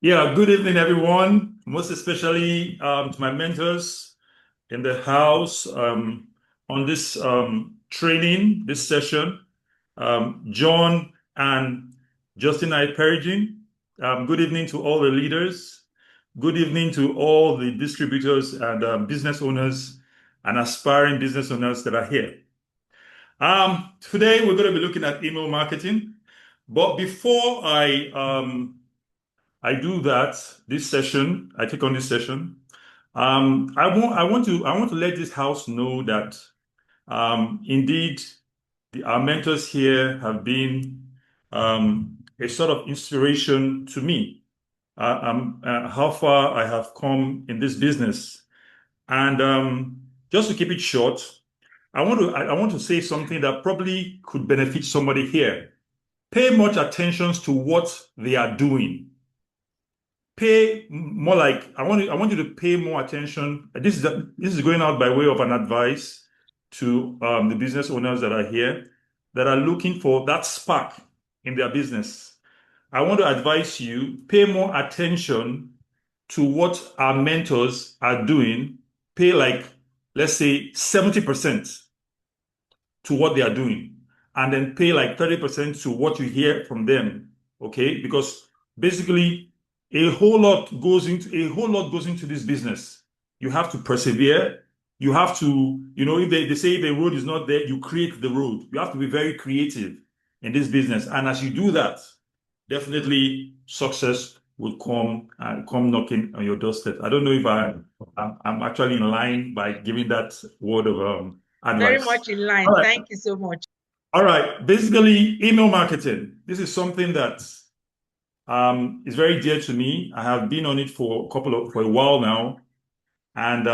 Yeah, good evening, everyone. Most especially to my mentors in the house on this training, this session, John and Justin Iperigin. Good evening to all the leaders. Good evening to all the distributors and business owners and aspiring business owners that are here. Today, we're going to be looking at email marketing. But before I do that, this session, I take on this session. I want to let this house know that indeed our mentors here have been a sort of inspiration to me. How far I have come in this business, and just to keep it short, I want to say something that probably could benefit somebody here. Pay much attention to what they are doing. Pay more like I want you to pay more attention. This is going out by way of an advice to the business owners that are here that are looking for that spark in their business. I want to advise you, pay more attention to what our mentors are doing. Pay like, let's say, 70% to what they are doing, and then pay like 30% to what you hear from them. Okay? Because basically a whole lot goes into this business. You have to persevere. You have to, if they say the road is not there, you create the road. You have to be very creative in this business. And as you do that, definitely success will come knocking on your doorstep. I don't know if I'm actually in line by giving that word of Very advice. much in line. All right. Thank you so much. All right. Basically, email marketing. This is something that is very dear to me. I have been on it for a while now, and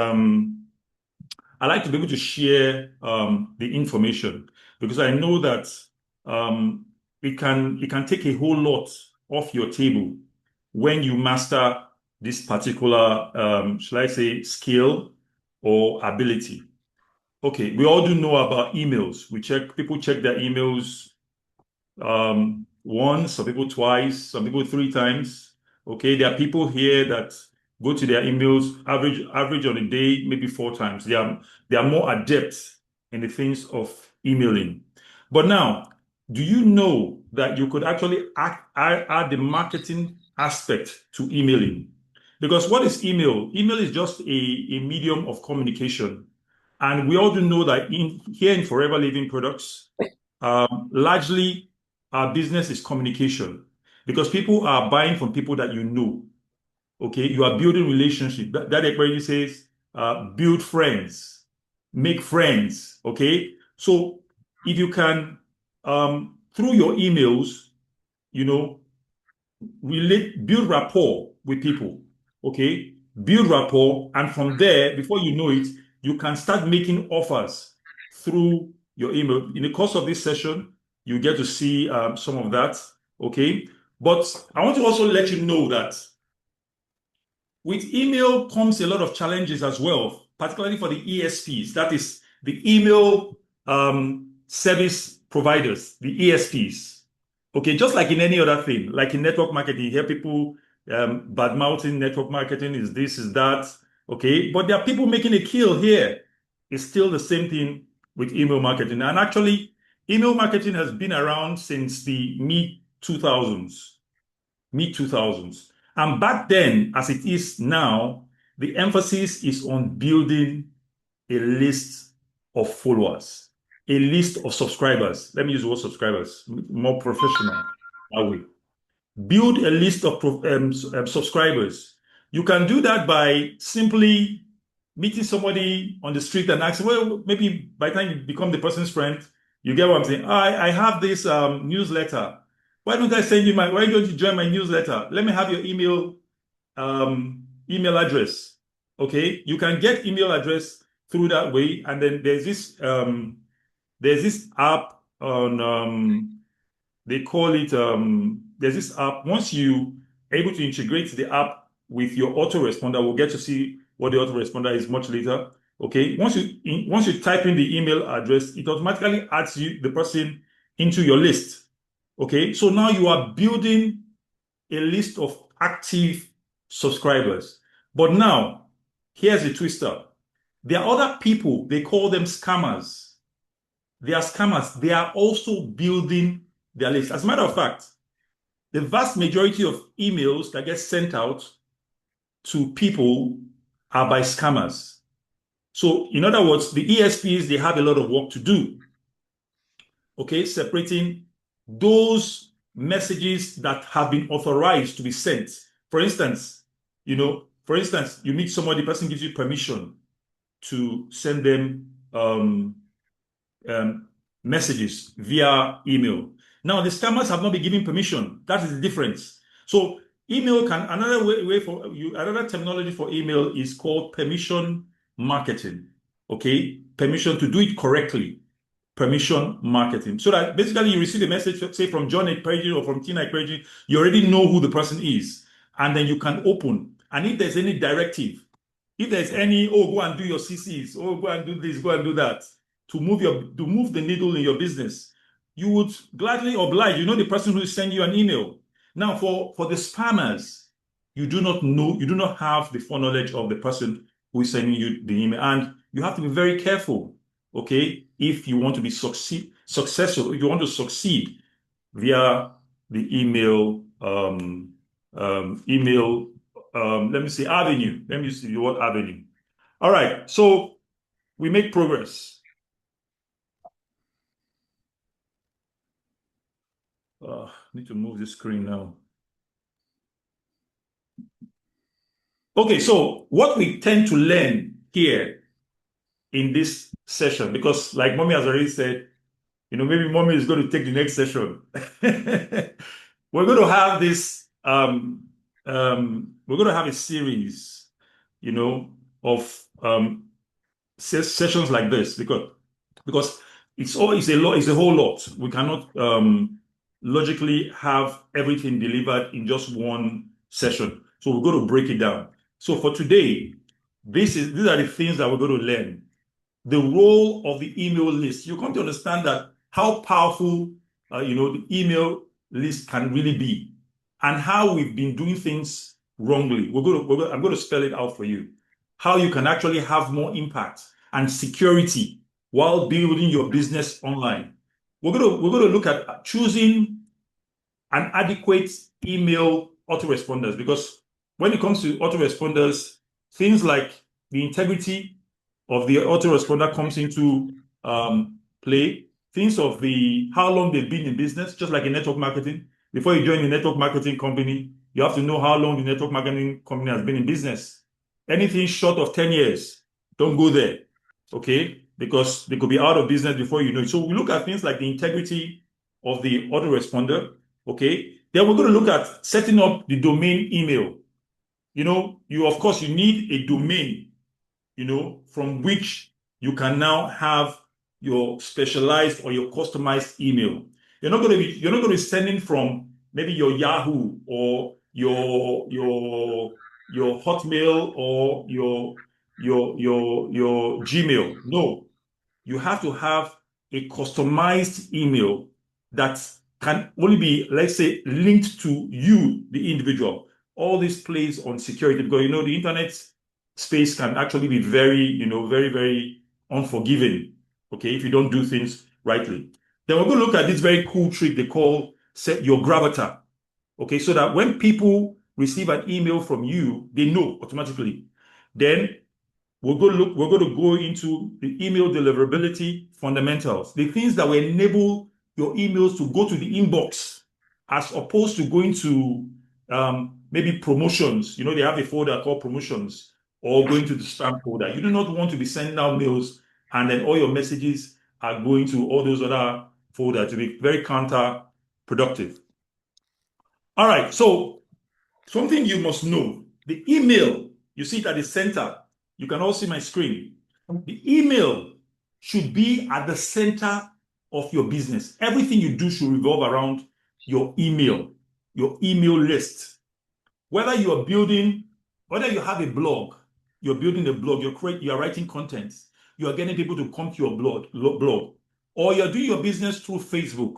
I like to be able to share the information because I know that it can take a whole lot off your table when you master this particular shall I say skill or ability. Okay, we all do know about emails. People check their emails once, some people twice, some people three times. Okay, there are people here that go to their emails average on a day, maybe four times. They are more adept in the things of emailing. But now, do you know that you could actually add the marketing aspect to emailing? Because what is email? Email is just a medium of communication. And we all do know that here in Forever Living Products, largely our business is communication because people are buying from people that you know. Okay, you are building relationship. That everybody says, build friends, make friends. Okay, so if you can, through your emails, you know, build rapport with people. Okay, build rapport, and from there, before you know it, you can start making offers through your email. In the course of this session, you get to see some of that. Okay, but I want to also let you know that with email comes a lot of challenges as well, particularly for the ESPs. That is the email service providers, the ESPs. Okay, just like in any other thing, like in network marketing, you hear people bad mouthing network marketing is this, is that. Okay, but there are people making a kill here. It's still the same thing with email marketing. And actually, email marketing has been around since the mid 2000s. And back then, as it is now, the emphasis is on building a list of followers, a list of subscribers. Let me use the word subscribers, more professional that way. Build a list of subscribers. You can do that by simply meeting somebody on the street and asking, well, maybe by the time you become the person's friend, you get what I'm saying. I have this newsletter. Why don't why don't you join my newsletter? Let me have your email address. Okay. You can get email address through that way. And then there's this app on, they call it, there's this app. Once you are able to integrate the app with your autoresponder, we'll get to see what the autoresponder is much later. Okay. Once you type in the email address, it automatically adds the person into your list. Okay. So now you are building a list of active subscribers. But now, here's a twister. There are other people, they call them scammers. They are scammers. They are also building their list. As a matter of fact, the vast majority of emails that get sent out to people are by scammers. So, in other words, the ESPs, they have a lot of work to do. Okay, separating those messages that have been authorized to be sent. For instance, you meet somebody, the person gives you permission to send them messages via email. Now, the scammers have not been given permission. That is the difference. So, email can, another terminology for email is called permission marketing. Okay, permission to do it correctly. Permission marketing. So that basically you receive a message, say from John Ekpeji or from Tina Ekpeji, you already know who the person is. And then you can open. And if there's any directive, if there's any, oh, go and do your CCs, oh, go and do this, go and do that, to move the needle in your business, you would gladly oblige. You know the person who is sending you an email. Now, for the spammers, you do not know, you do not have the foreknowledge of the person who is sending you the email. And you have to be very careful, okay, if you want to be successful, if you want to succeed via the email, let me say avenue. Let me use the word avenue. All right, so we make progress. Need to move the screen now. Okay, so what we tend to learn here in this session, because like Mommy has already said, maybe Mommy is going to take the next session. We're going to have this, we're going to have a series, of sessions like this because it's a whole lot. We cannot logically have everything delivered in just one session. So we're going to break it down. So for today, these are the things that we're going to learn. The role of the email list. You're going to understand that how powerful, the email list can really be, and how we've been doing things wrongly. I'm going to spell it out for you. How you can actually have more impact and security while building your business online. We're going to look at choosing an adequate email autoresponders, because when it comes to autoresponders, things like the integrity of the autoresponder comes into play. Things of how long they've been in business, just like in network marketing. Before you join the network marketing company, you have to know how long the network marketing company has been in business. Anything short of 10 years, don't go there, okay? Because they could be out of business before you know it. So we look at things like the integrity of the autoresponder, okay? Then we're going to look at setting up the domain email. Of course, you need a domain, from which you can now have your specialized or your customized email. You're not going to be sending from maybe your Yahoo or your Hotmail or your Gmail. No, you have to have a customized email that can only be, let's say, linked to you, the individual. All this plays on security, because the internet space can actually be very, very, very unforgiving, okay, if you don't do things rightly. Then we're going to look at this very cool trick they call set your gravatar, okay, so that when people receive an email from you, they know automatically. Then we're going to go into the email deliverability fundamentals, the things that will enable your emails to go to the inbox, as opposed to going to maybe promotions. They have a folder called promotions, or going to the spam folder. You do not want to be sending out mails and then all your messages are going to all those other folders, to be very counterproductive. All right, so something you must know, the email, you see it at the center. You can all see my screen. The email should be at the center of your business. Everything you do should revolve around your email list. Whether you have a blog, you're building a blog, you're writing content, you are getting people to come to your blog, or you're doing your business through Facebook,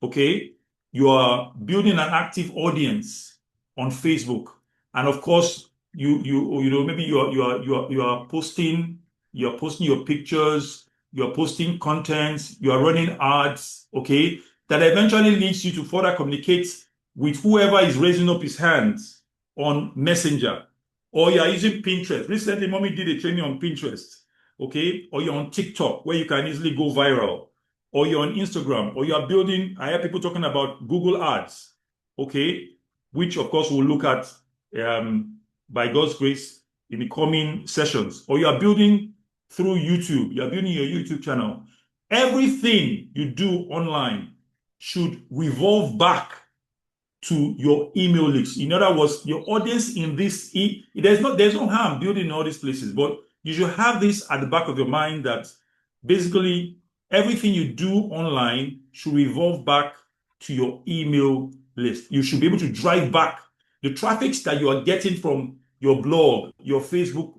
okay? You are building an active audience on Facebook. And of course, maybe you are posting your pictures, you're posting contents, you are running ads, okay, that eventually leads you to further communicate with whoever is raising up his hands on Messenger, or you are using Pinterest. Recently, mommy did a training on Pinterest, okay, or you're on TikTok where you can easily go viral, or you're on Instagram, or you are building. I hear people talking about Google Ads, okay, which of course we'll look at by God's grace in the coming sessions, or you are building through YouTube, you are building your YouTube channel. Everything you do online should revolve back to your email list. In other words, your audience in this, there's no harm building all these places, but you should have this at the back of your mind that basically everything you do online should revolve back to your email list. You should be able to drive back the traffic that you are getting from your blog, your Facebook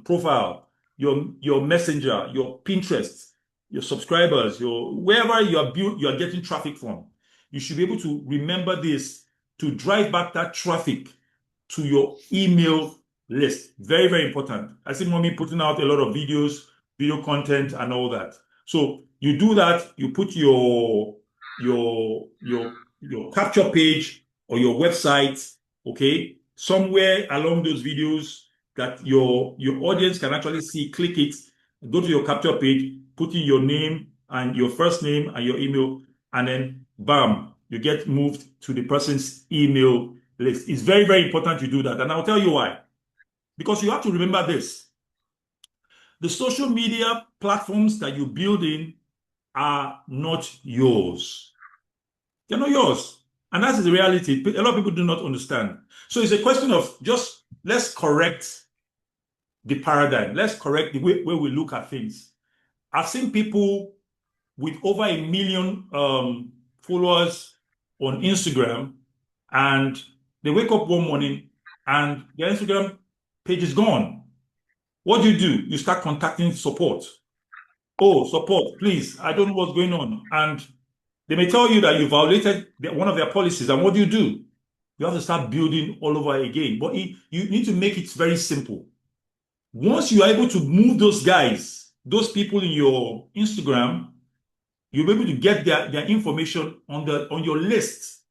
profile, your Messenger, your Pinterest, your subscribers, wherever you are getting traffic from. You should be able to remember this to drive back that traffic to your email list. Very, very important. I see mommy putting out a lot of videos, video content, and all that. So you do that. You put your capture page or your website, okay, somewhere along those videos that your audience can actually see. Click it, go to your capture page, put in your name and your first name and your email, and then bam, you get moved to the person's email list. It's very, very important you do that. And I'll tell you why. Because you have to remember this. The social media platforms that you build in are not yours. They're not yours. And that's the reality. A lot of people do not understand. So it's a question of just let's correct the paradigm. Let's correct the way we look at things. I've seen people with over 1 million followers on Instagram, and they wake up one morning and their Instagram page is gone. What do? You start contacting support. Oh, support, please, I don't know what's going on. And they may tell you that you violated one of their policies. And what do? You have to start building all over again. But you need to make it very simple. Once you are able to move those guys, those people in your Instagram, you'll be able to get their information on your list.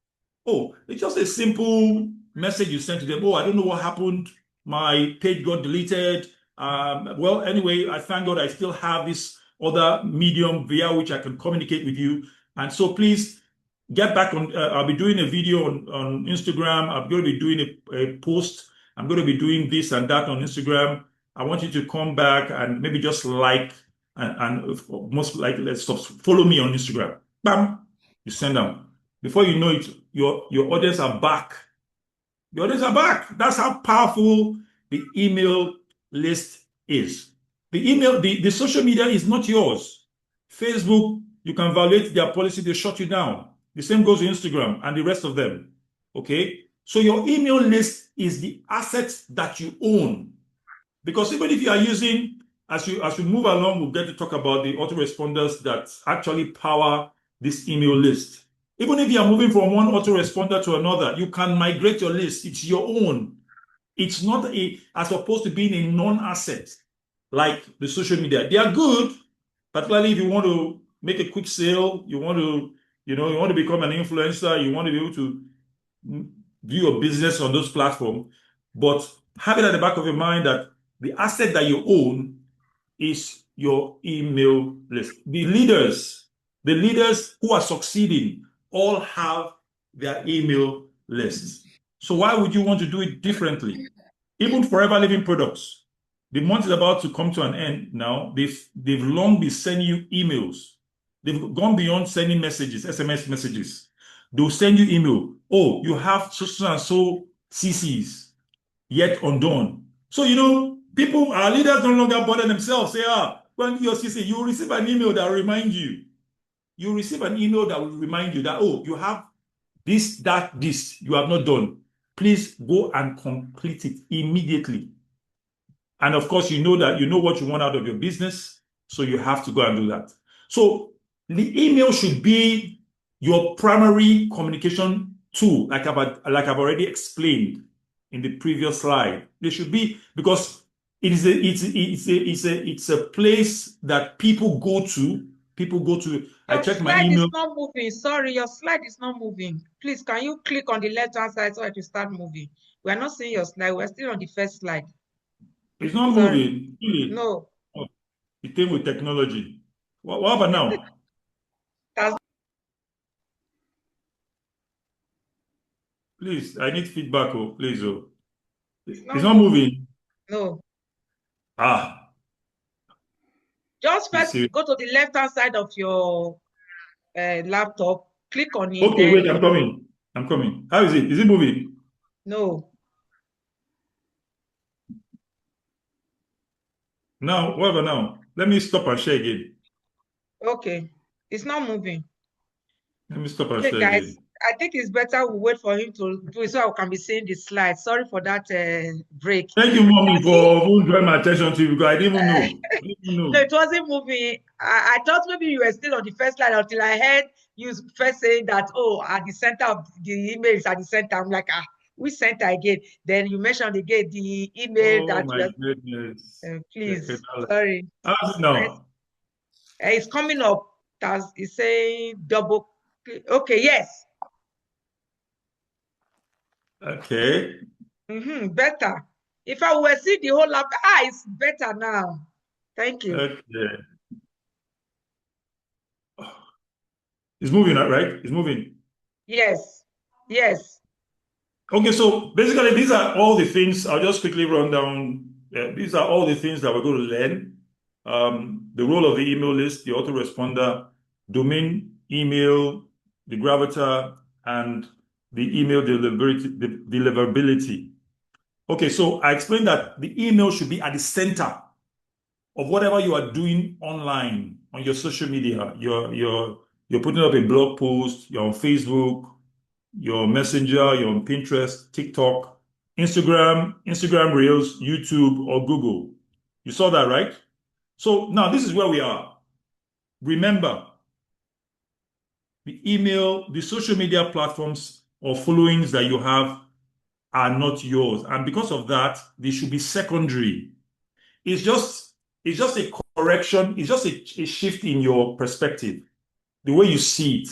Oh, it's just a simple message you send to them. Oh, I don't know what happened. My page got deleted. Well, anyway, I thank God I still have this other medium via which I can communicate with you. And so please get back on. I'll be doing a video on Instagram. I'm going to be doing a post. I'm going to be doing this and that on Instagram. I want you to come back and maybe just like and most likely let's follow me on Instagram. Bam, you send them. Before you know it, your audience are back. Your audience are back. That's how powerful the email list is. The social media is not yours. Facebook, you can violate their policy, they shut you down. The same goes to Instagram and the rest of them. Okay? So your email list is the asset that you own. Because even if you are using, as we move along, we'll get to talk about the autoresponders that actually power this email list. Even if you are moving from one autoresponder to another, you can migrate your list. It's your own. It's not as opposed to being a non-asset like the social media. They are good, particularly if you want to make a quick sale, you want to become an influencer, you want to be able to do your business on those platforms. But have it at the back of your mind that the asset that you own is your email list. The leaders who are succeeding all have their email lists. So why would you want to do it differently? Even Forever Living Products, the month is about to come to an end now. They've long been sending you emails. They've gone beyond sending messages, SMS messages. They'll send you email. Oh, you have so and so CCs yet undone. So, people, our leaders no longer bother themselves. Say, when you're CC, you will receive an email that will remind you. You receive an email that will remind you that, oh, you have this, that, this, you have not done. Please go and complete it immediately. And of course, you know what you want out of your business, so you have to go and do that. So the email should be your primary communication tool, like I've already explained in the previous slide. There should be, because it's a place that people go to. People go to. I Your check my slide is email. not moving. Sorry, your slide is not moving. Please, can you click on the left-hand side so that you start moving? We are not seeing your slide. We're still on the first slide. It's not Sorry. moving. Really. No. Oh, it came with technology. What about now? That's Please, I need feedback. Oh, please. Oh, it's it's not not moving. moving. No. Ah, Just you first see. go to the left-hand side of your laptop, click on it, Okay, wait. then I'm coming. I'm coming. How is it? Is it moving? no. Now, what about now? Let me stop and share again. Okay. It's not moving. Let me stop and Okay, share guys. again. I think it's better we wait for him to do it so I can be seeing the slides. Sorry for that break. Thank you, mommy, Daddy, for drawing my attention to you because I didn't even uh, know. I didn't even no, know. it wasn't moving. I thought maybe you were still on the first slide until I heard you first saying that, oh, at the center of the email is at the center. I'm like, which center again? Then you mentioned again the email Oh that you my goodness. please, sorry. How's it Right. now? It's coming up. It's saying double. Okay, yes. Okay. Better. If I were see the whole lap, it's better now. Thank you. Okay. It's moving, right? It's moving. Yes. Yes. Okay, so basically, these are all the things. I'll just quickly run down. These are all the things that we're going to learn. The role of the email list, the autoresponder, domain email, the Gravatar, and the email deliverability. Okay, so I explained that the email should be at the center of whatever you are doing online on your social media. You're putting up a blog post, you're on Facebook, your Messenger, you're on Pinterest, TikTok, Instagram Reels, YouTube, or Google. You saw that, right? So now this is where we are. Remember, the email, the social media platforms or followings that you have are not yours. And because of that, they should be secondary. It's just it's just a correction, it's just a shift in your perspective, the way you see it.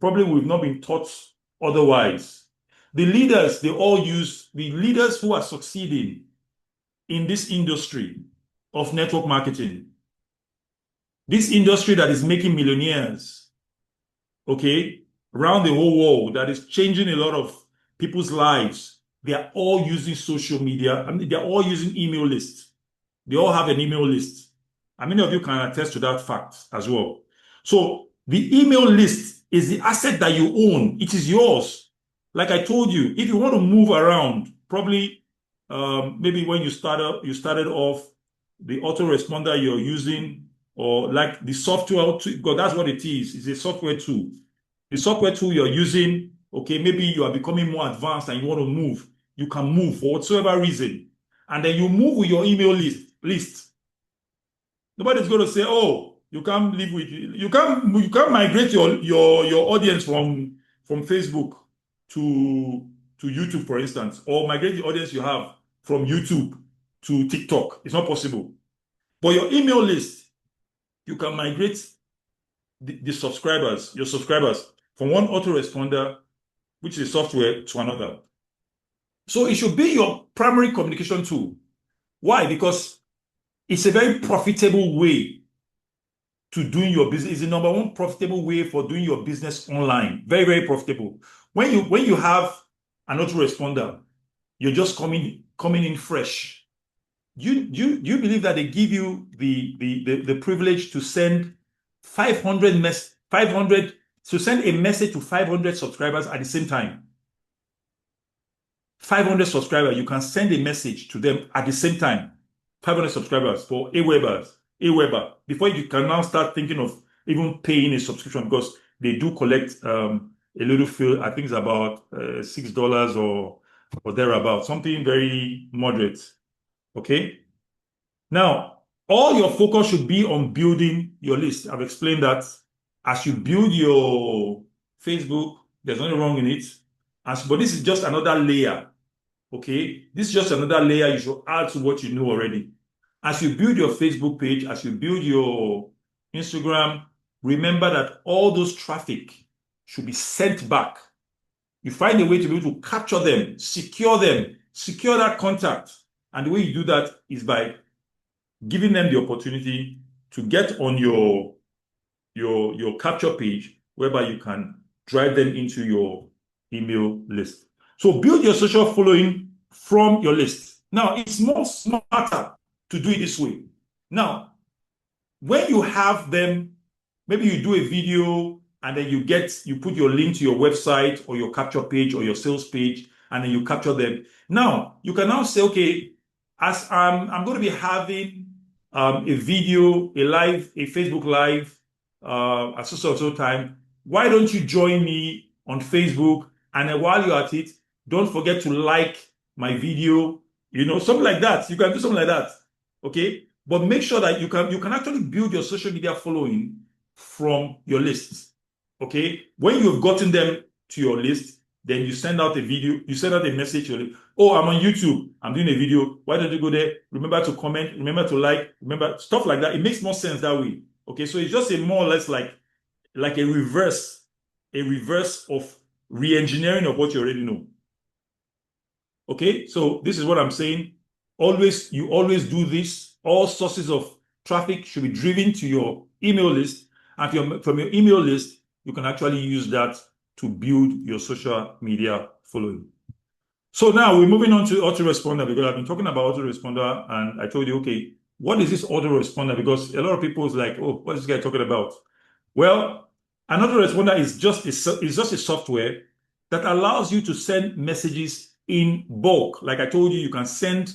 Probably we've not been taught otherwise. The leaders who are succeeding in this industry of network marketing, this industry that is making millionaires, okay, around the whole world, that is changing a lot of people's lives. They are all using social media. I mean, they're all using email lists. They all have an email list. And many of you can attest to that fact as well. So the email list is the asset that you own. It is yours. Like I told you, if you want to move around, probably maybe when you started off, the autoresponder you're using, or like the software, because that's what it is. It's a software tool. The software tool you're using, okay, maybe you are becoming more advanced and you want to move. You can move for whatsoever reason. And then you move with your email list. Nobody's going to say, "Oh, you can't migrate your audience from Facebook to YouTube, for instance, or migrate the audience you have from YouTube to TikTok." It's not possible. But your email list, you can migrate your subscribers from one autoresponder, which is software, to another. So it should be your primary communication tool. Why? Because it's a very profitable way to doing your business. It's the number one profitable way for doing your business online. Very, very profitable. When you have an autoresponder, you're just coming in fresh. You believe that they give you the privilege to send 500 to send a message to 500 subscribers at the same time? 500 subscribers, you can send a message to them at the same time. 500 subscribers for Aweber, before you can now start thinking of even paying a subscription, because they do collect a little fee. I think it's about $6 or thereabout, something very moderate. Okay. Now, all your focus should be on building your list. I've explained that as you build your Facebook, There's nothing wrong in it. But this is just another layer. Okay, this is just another layer you should add to what you know already. As you build your Facebook page, as you build your Instagram, remember that all those traffic should be sent back. You find a way to be able to capture them, secure that contact. And the way you do that is by giving them the opportunity to get on your capture page, whereby you can drive them into your email list. So build your social following from your list. Now, it's more smarter to do it this way. Now, when you have them, maybe you do a video and then you put your link to your website or your capture page or your sales page, and then you capture them. Now, you can now say, okay, as I'm going to be having a video, a Facebook Live at so time, why don't you join me on Facebook? And then while you're at it, don't forget to like my video, something like that. You can do something like that, okay? But make sure that you can actually build your social media following from your list, okay? When you've gotten them to your list, then you send out a video, you send out a message. Oh, I'm on YouTube, I'm doing a video. Why don't you go there? Remember to comment, remember to like, remember stuff like that. It makes more sense that way, okay? So it's just a more or less like a reverse of re-engineering of what you already know. Okay, so this is what I'm saying. You always do this. All sources of traffic should be driven to your email list. And from your email list, you can actually use that to build your social media following. So now we're moving on to autoresponder, because I've been talking about autoresponder and I told you, okay, what is this autoresponder? Because a lot of people is like, oh, what is this guy talking about? Well, an autoresponder is just a software that allows you to send messages in bulk. Like I told you, you can send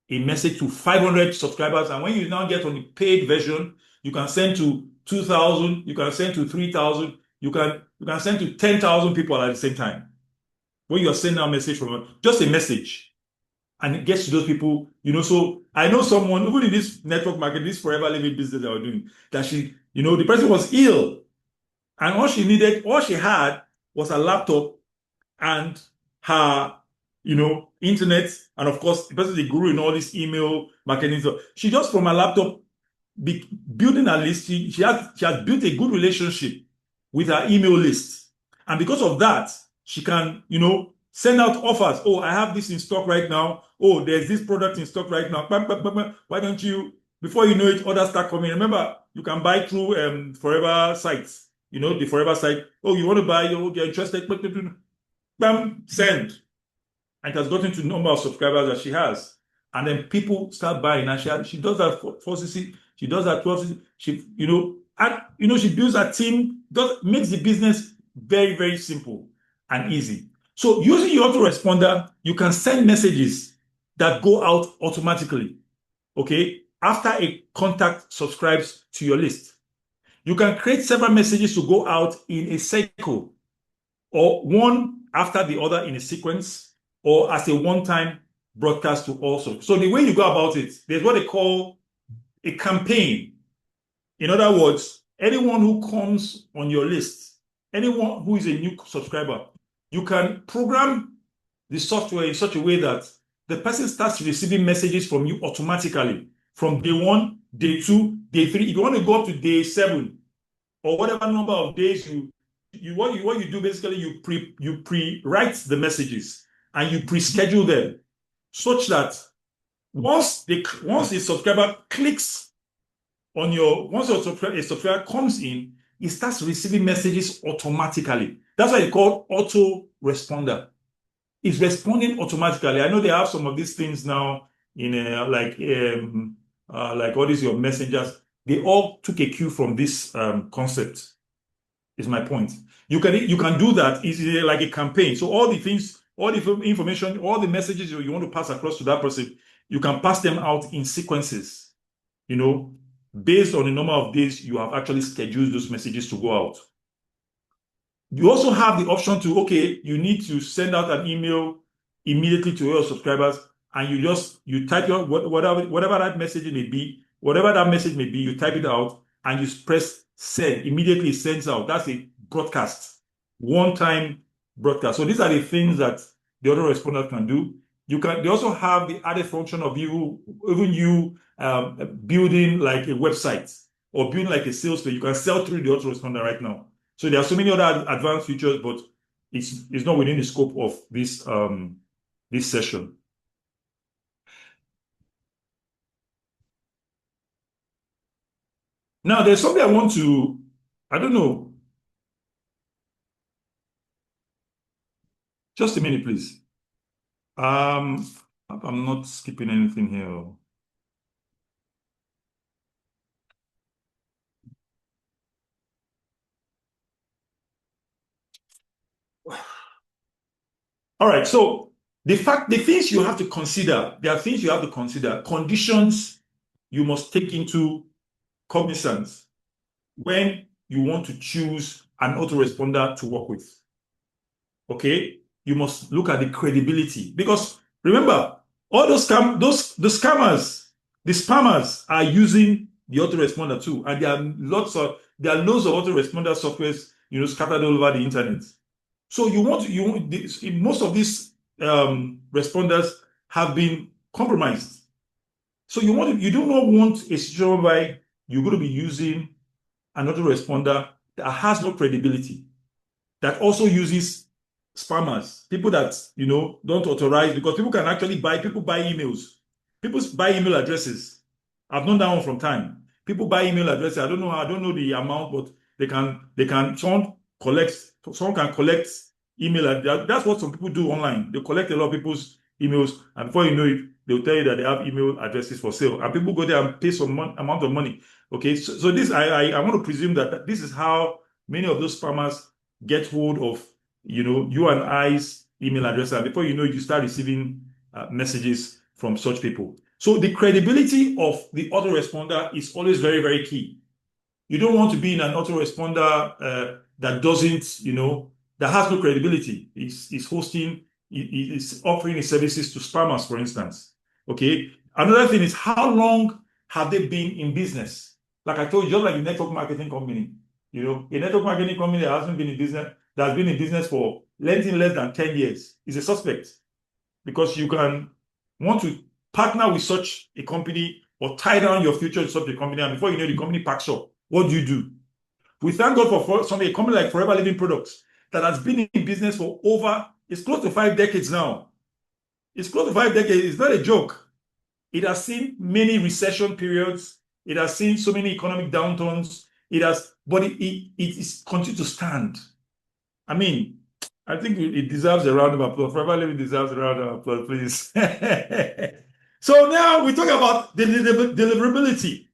a message to 500 subscribers, and when you now get on the paid version, you can send to 2,000, you can send to 3,000, you can send to 10,000 people at the same time. When you're sending a message from just a message, and it gets to those people, So I know someone, even in this network market, this forever living business that we're doing, that the person was ill, and all she had was a laptop and her, internet, and of course, the person is a guru in all this email marketing. So she just from her laptop, building a list, she has built a good relationship with her email list, and because of that, she can, send out offers. Oh, I have this in stock right now. Oh, there's this product in stock right now. Why don't you? Before you know it, orders start coming. Remember, you can buy through Forever sites. The Forever site. Oh, you want to buy? You're interested? Bam, send. And it has gotten to the number of subscribers that she has. And then people start buying. And she does that for CC. She does that 12. She builds a team, makes the business very, very simple and easy. So using your autoresponder, you can send messages that go out automatically, okay, after a contact subscribes to your list. You can create several messages to go out in a cycle, or one after the other in a sequence, or as a one-time broadcast to also. So the way you go about it, there's what they call a campaign. In other words, anyone who comes on your list, anyone who is a new subscriber, you can program the software in such a way that the person starts receiving messages from you automatically from day 1, day 2, day 3. If you want to go up to day 7 or whatever number of days what you do basically, you pre-write the messages and you pre-schedule them such that once the subscriber clicks on once a subscriber comes in, it starts receiving messages automatically. That's why it's called autoresponder. It's responding automatically. I know they have some of these things now in like all these your messengers. They all took a cue from this concept. Is my point. You can do that. It's like a campaign. So all the things, all the information, all the messages you want to pass across to that person, you can pass them out in sequences. Based on the number of days you have actually scheduled those messages to go out. You also have the option to, okay, you need to send out an email immediately to your subscribers, and you type your whatever that message may be, you type it out and you press send. Immediately it sends out. That's a broadcast. one-time broadcast. So these are the things that the autoresponder can do. They also have the added function of even you building like a website or building like a sales page. You can sell through the autoresponder right now. So there are so many other advanced features, but it's not within the scope of this this session. Now there's something I don't know. Just a minute, please. I'm not skipping anything here. All right, so the things you have to consider, there are things you have to consider, conditions you must take into cognizance when you want to choose an autoresponder to work with. Okay, you must look at the credibility, because remember, all the scammers, the spammers are using the autoresponder too, and there are loads of autoresponder softwares, scattered all over the internet. So most of these responders have been compromised. So you do not want a situation where you're going to be using an autoresponder that has no credibility, that also uses spammers, people that don't authorize, because people buy emails. People buy email addresses. I've known that one from time. People buy email addresses. I don't know the amount, but someone can collect email. That's what some people do online. They collect a lot of people's emails, and before you know it, they'll tell you that they have email addresses for sale, and people go there and pay some amount of money. Okay, so this I want to presume that this is how many of those spammers get hold of you and I's email address, and before you know it, you start receiving messages from such people. So the credibility of the autoresponder is always very, very key. You don't want to be in an autoresponder that doesn't, that has no credibility. Is offering his services to spammers, for instance. Okay. Another thing is, how long have they been in business? Like I told you, just like a network marketing company, a network marketing company that hasn't been in business, that's been in business for less than 10 years is a suspect, because you can want to partner with such a company or tie down your future to such a company, and before you know, the company packs up. What do? We thank God for a company like Forever Living Products that has been in business for it's close to 5 decades now. It's close to 5 decades. It's not a joke. It has seen many recession periods. It has seen so many economic downturns. But it is continued to stand. I mean, I think it deserves a round of applause. Forever Living deserves a round of applause, please. So now we talk about the deliverability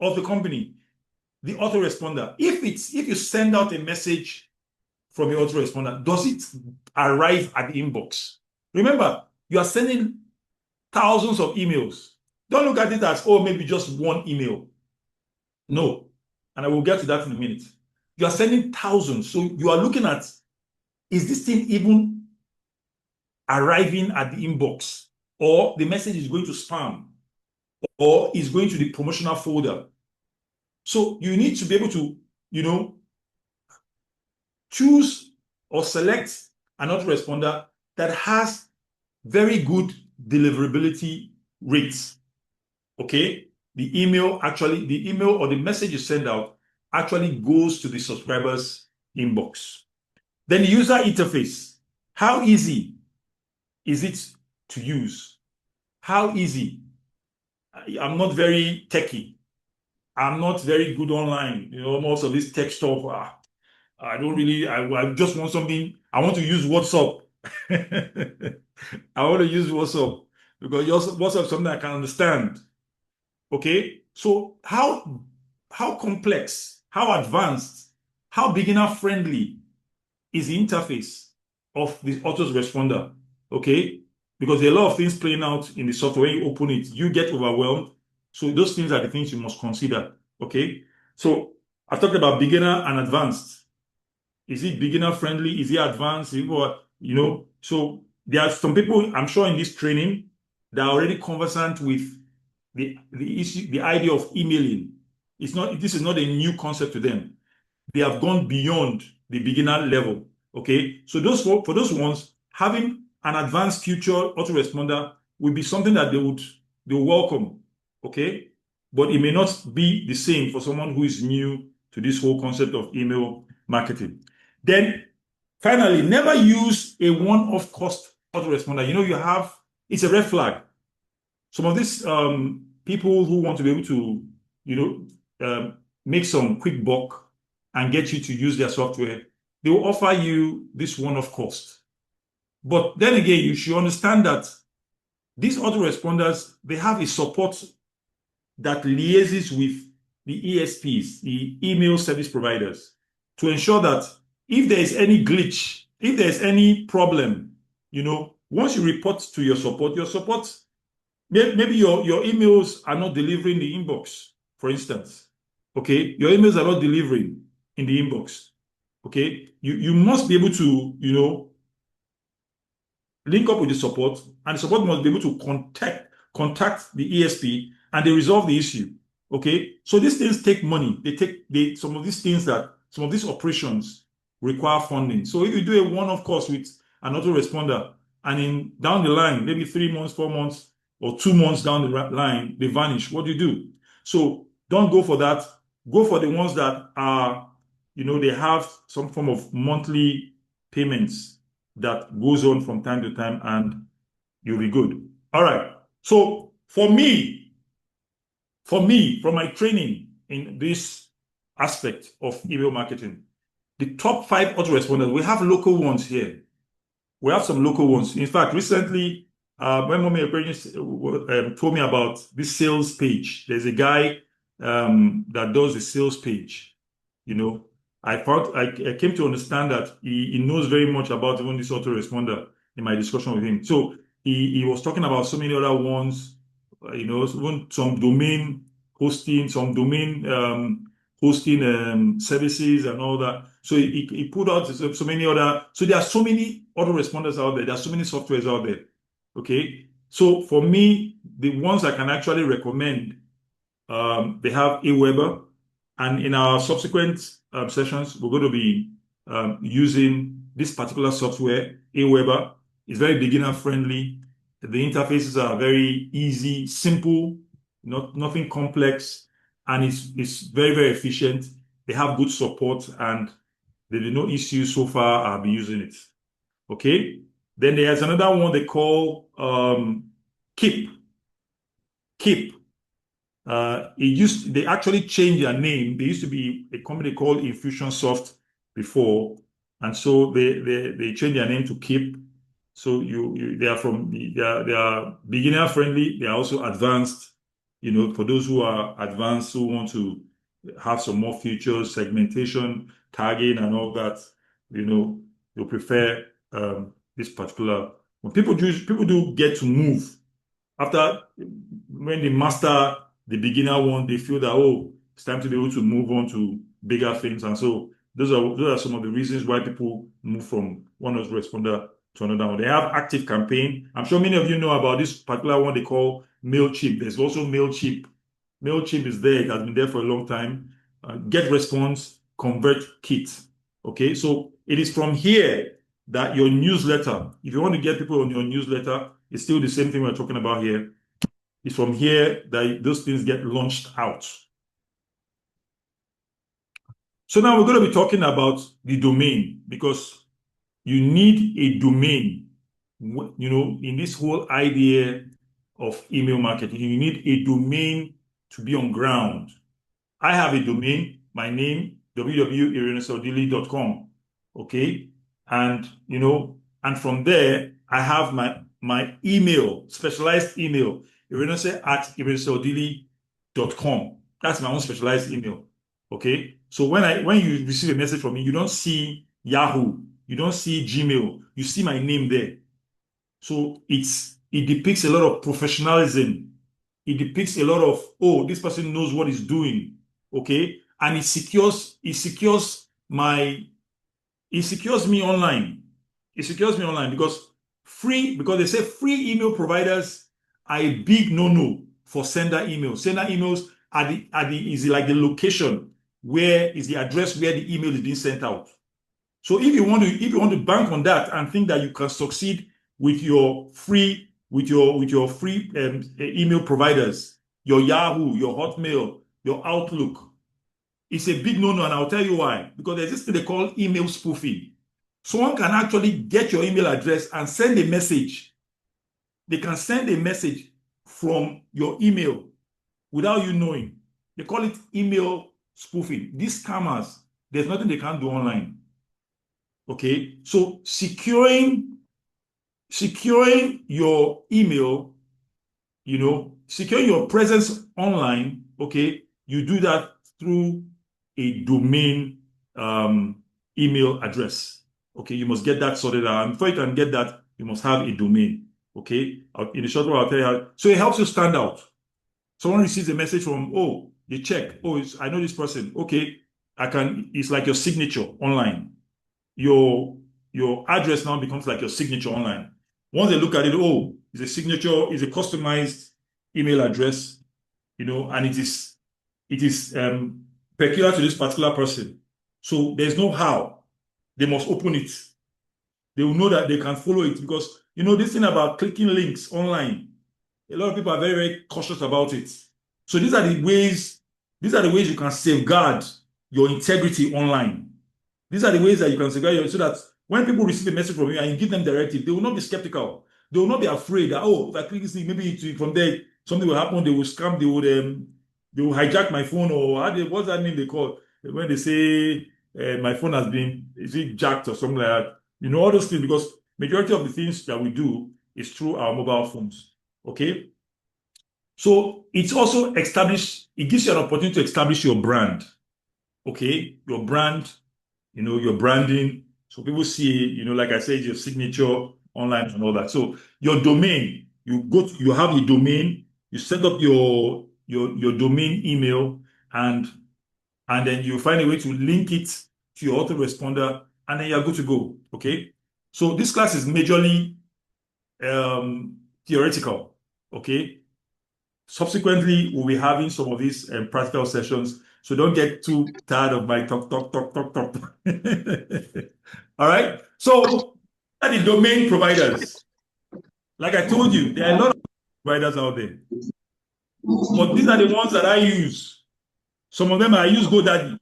of the company, the autoresponder. If you send out a message from your autoresponder, does it arrive at the inbox? Remember, you are sending thousands of emails. Don't look at it as, maybe just one email. No. And I will get to that in a minute. You are sending thousands. So you are looking at, is this thing even arriving at the inbox? Or the message is going to spam? Or is going to the promotional folder? So you need to be able to, choose or select an autoresponder that has very good deliverability rates. Okay? The email or the message you send out actually goes to the subscriber's inbox. Then the user interface. How easy is it to use? How easy? I'm not very techy. I'm not very good online. Most of this tech stuff, I don't really, I just want something. I want to use WhatsApp. I want to use WhatsApp because WhatsApp is something I can understand. Okay. So how complex, how advanced, how beginner friendly is the interface of the autoresponder? Okay. Because there are a lot of things playing out in the software. When you open it, you get overwhelmed. So those things are the things you must consider. Okay. So I talked about beginner and advanced. Is it beginner friendly? Is it advanced? So there are some people, I'm sure, in this training that are already conversant with the issue, the idea of emailing. This is not a new concept to them. They have gone beyond the beginner level. Okay, so for those ones, having an advanced future autoresponder will be something that they'll welcome. Okay, but it may not be the same for someone who is new to this whole concept of email marketing. Then finally, never use a one-off cost autoresponder. It's a red flag. Some of these people who want to be able to, make some quick buck and get you to use their software, they will offer you this one-off cost. But then again, you should understand that these autoresponders, they have a support that liaises with the ESPs, the email service providers, to ensure that if there is any glitch, if there's any problem, once you report to your support, maybe your emails are not delivering the inbox, for instance. Okay, your emails are not delivering in the inbox. Okay, you must be able to, link up with the support, and the support must be able to contact the ESP, and they resolve the issue. Okay, so these things take money. Some of these operations require funding. So if you do a one-off course with an autoresponder, and down the line, maybe 3 months, 4 months, or 2 months down the line, they vanish, what do you do? So don't go for that. Go for the ones that are, they have some form of monthly payments that goes on from time to time, and you'll be good. All right. So from my training in this aspect of email marketing, the top 5 autoresponders, we have local ones here. We have some local ones. In fact, recently, when Mommy told me about this sales page, there's a guy that does the sales page. I came to understand that he knows very much about even this autoresponder in my discussion with him. So he was talking about so many other ones, even some domain hosting, services and all that. So he put out so many other. So there are so many autoresponders out there. There are so many softwares out there. Okay. So for me, the ones I can actually recommend, they have Aweber, and in our subsequent sessions, we're going to be using this particular software, Aweber. It's very beginner friendly. The interfaces are very easy, simple, nothing complex, and it's very, very efficient. They have good support, and there are no issues so far. I've been using it. Okay. Then there's another one they call Keep. Keep. They actually changed their name. They used to be a company called Infusionsoft before, and so they changed their name to Keep. So they are beginner friendly. They are also advanced. For those who are advanced, who want to have some more features, segmentation, tagging, and all that, you'll prefer this particular. When people do get to move after, when they master the beginner one, they feel that, it's time to be able to move on to bigger things. And so those are some of the reasons why people move from one autoresponder to another one. They have ActiveCampaign. I'm sure many of you know about this particular one they call MailChimp. There's also MailChimp. MailChimp is there. It has been there for a long time. GetResponse, ConvertKit. Okay, so it is from here that your newsletter, if you want to get people on your newsletter, it's still the same thing we're talking about here. It's from here that those things get launched out. So now we're going to be talking about the domain, because you need a domain. In this whole idea of email marketing, you need a domain to be on ground. I have a domain, my name, www.ireneseodili.com. Okay. And, and from there, I have my email, specialized email, irenese@ireneseodili.com. That's my own specialized email. Okay. So when you receive a message from me, you don't see Yahoo, you don't see Gmail, you see my name there. So it depicts a lot of professionalism. It depicts a lot of, this person knows what he's doing. Okay. And it secures me online. It secures me online because they say free email providers are a big no-no for sender emails. Sender emails is like the location where is the address where the email is being sent out. So if you want to bank on that and think that you can succeed with your free email providers, your Yahoo, your Hotmail, your Outlook, it's a big no-no, and I'll tell you why. Because there's this thing they call email spoofing. Someone can actually get your email address and send a message. They can send a message from your email without you knowing. They call it email spoofing. These scammers, there's nothing they can't do online. Okay, so securing your email, securing your presence online, okay, you do that through a domain email address. Okay, you must get that sorted out. And before you can get that, you must have a domain. Okay, in the short while, I'll tell you how. So it helps you stand out. Someone receives a message from, oh, they check, oh, I know this person. Okay, it's like your signature online. Your address now becomes like your signature online. Once they look at it, oh, it's a signature, it's a customized email address, and it is peculiar to this particular person. So there's no how. They must open it. They will know that they can follow it because, this thing about clicking links online, a lot of people are very, very cautious about it. So these are the ways you can safeguard your integrity online. These are the ways that you can safeguard so that when people receive a message from you and you give them directive, they will not be skeptical. They will not be afraid that, oh, if I click this thing, maybe from there something will happen. They will scam. They will hijack my phone, or what's that name they call when they say my phone has been jacked or something like that. All those things, because majority of the things that we do is through our mobile phones. Okay. So it's also it gives you an opportunity to establish your brand. Okay, your brand, your branding. So people see, like I said, your signature online and all that. So your domain, you have a domain, you set up your domain email, and then you find a way to link it to your autoresponder, and then you're good to go. Okay. So this class is majorly theoretical. Okay. Subsequently, we'll be having some of these practical sessions. So don't get too tired of my talk. All right. So are the domain providers. Like I told you, there are a lot of providers out there. But these are the ones that I use. Some of them I use GoDaddy.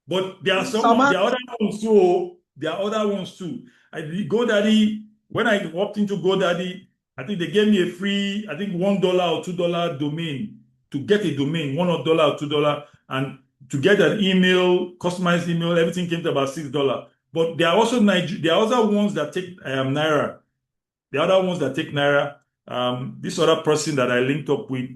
But there are there are other ones too. There are other ones too. GoDaddy, when I opted into GoDaddy, I think they gave me a free, I think $1 or $2 domain to get a domain, $1 or $2, and to get an email, customized email, everything came to about $6. But there are also there are other ones that take Naira. The other ones that take Naira. This other person that I linked up with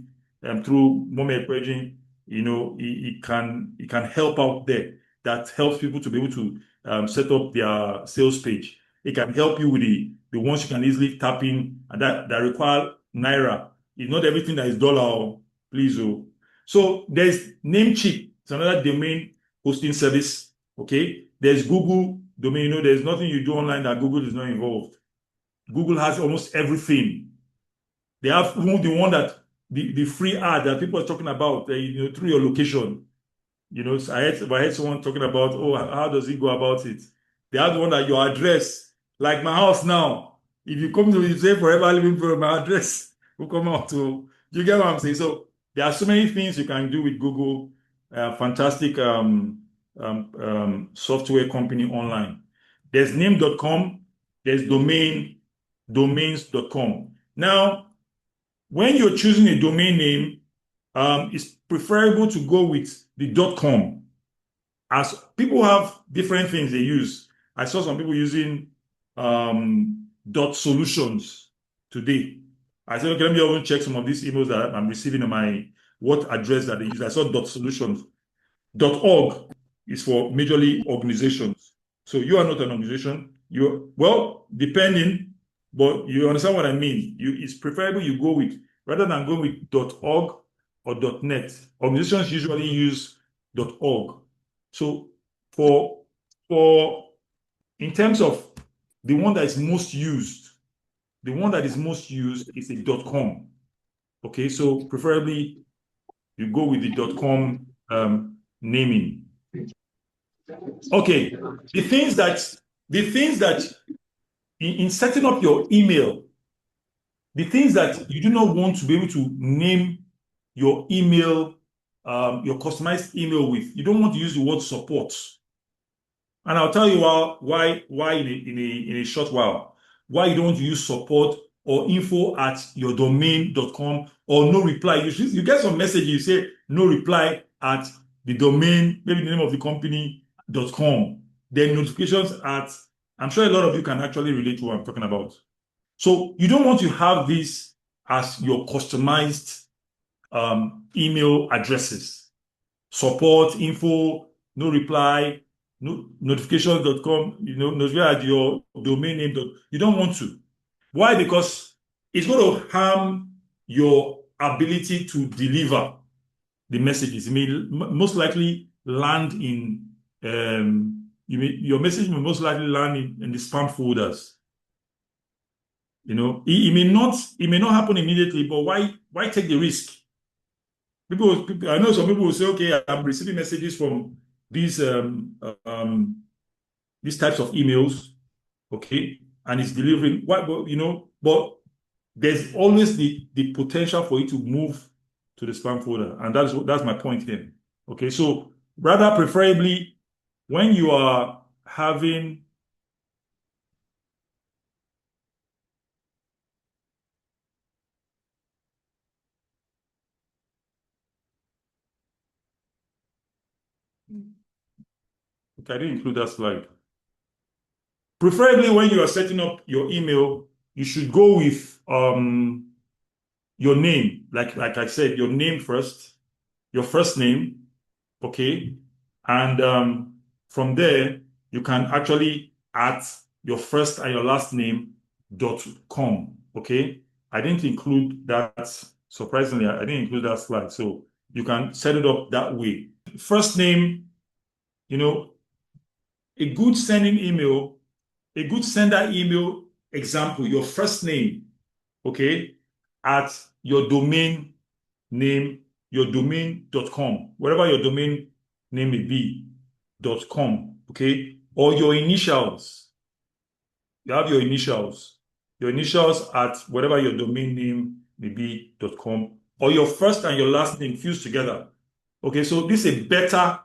through Momi Ekweji, it can help out there. That helps people to be able to set up their sales page. It can help you with the ones you can easily tap in and that require Naira. It's not everything that is dollar, please. So there's Namecheap. It's another domain hosting service. Okay. There's Google domain. There's nothing you do online that Google is not involved. Google has almost everything. They have the one that the free ad that people are talking about, through your location. So I heard someone talking about, oh, how does he go about it? They have the one that your address, like my house now. If you come to say Forever Living for my address will come out to. You get what I'm saying? So there are so many things you can do with Google. Fantastic software company online. There's name.com. There's domains.com. Now, when you're choosing a domain name, it's preferable to go with the .com, as people have different things they use. I saw some people using .solutions today. I said, okay, let me even check some of these emails that I'm receiving on what address that they use. I saw .solutions. .org is for majorly organizations. So you are not an organization. Depending, but you understand what I mean. It's preferable you go with, rather than going with .org or .net. Organizations usually use .org. So in terms of the one that is most used, is a .com. Okay, so preferably you go with the .com naming. Okay, the things that in setting up your email, the things that you do not want to be able to name your email, your customized email with, you don't want to use the word support. And I'll tell you why in a short while. Why you don't want to use support or info@yourdomain.com or no reply. You get some message, you say no reply at the domain, maybe the name of the company.com. Then notifications at, I'm sure a lot of you can actually relate to what I'm talking about. So you don't want to have this as your customized email addresses. Support, info, no reply, notifications.com, notify at your domain name. You don't want to. Why? Because it's going to harm your ability to deliver the messages. It may most likely land in, your message may most likely land in the spam folders. It may not happen immediately, but why take the risk? People, I know some people will say, okay, I'm receiving messages from these types of emails, okay, and it's delivering. But there's always the potential for it to move to the spam folder, and that's my point here. Okay, so rather preferably when you are having okay, I didn't include that slide. Preferably when you are setting up your email, you should go with your name, like I said, your name first, your first name, okay, and from there you can actually add your first and your last name.com, okay. I didn't include that. Surprisingly, I didn't include that slide, so you can set it up that way. First name, a good sending email, a good sender email example, your first name, okay, at your domain name, your domain.com, whatever your domain name may be, .com, okay, or your initials. You have your initials at whatever your domain name may be, .com, or your first and your last name fused together. Okay, so this is a better